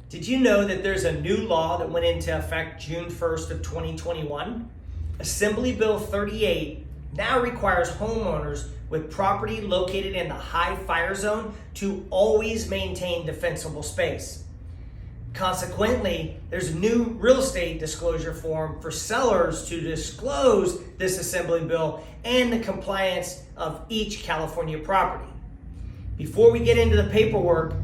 Did you know that there's a new law that went into effect June 1st of 2021? Assembly Bill 38 now requires homeowners with property located in the high fire zone to always maintain defensible space. Consequently, there's a new real estate disclosure form for sellers to disclose this Assembly Bill and the compliance of each California property. Before we get into the paperwork,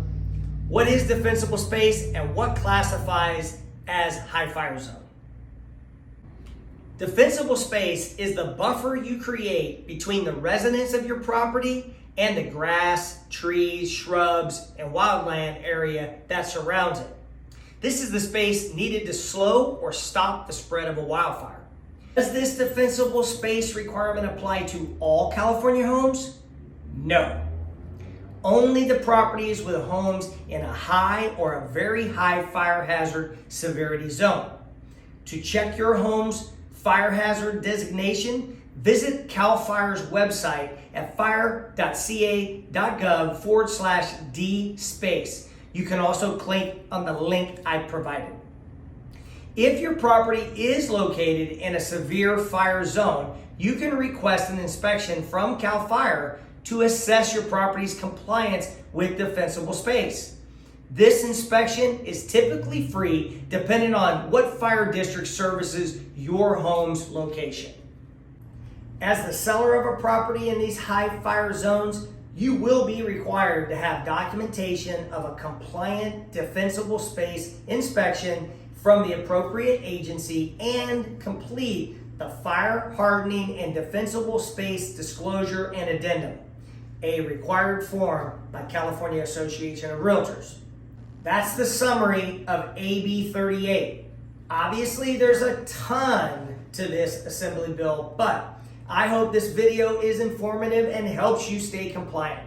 what is defensible space and what classifies as high fire zone? Defensible space is the buffer you create between the residents of your property and the grass, trees, shrubs, and wildland area that surrounds it. This is the space needed to slow or stop the spread of a wildfire. Does this defensible space requirement apply to all California homes? No. Only the properties with homes in a high or a very high fire hazard severity zone. To check your home's fire hazard designation, visit CalFire's website at fire.ca.gov/D-space. You can also click on the link I provided. If your property is located in a severe fire zone, you can request an inspection from CalFire to assess your property's compliance with defensible space. This inspection is typically free depending on what fire district services your home's location. As the seller of a property in these high fire zones, you will be required to have documentation of a compliant defensible space inspection from the appropriate agency and complete the fire hardening and defensible space disclosure and addendum, a required form by California Association of Realtors. That's the summary of AB-38. Obviously, there's a ton to this Assembly Bill, but I hope this video is informative and helps you stay compliant.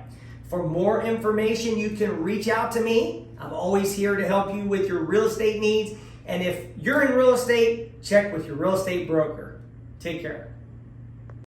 For more information, you can reach out to me. I'm always here to help you with your real estate needs. And if you're in real estate, check with your real estate broker. Take care.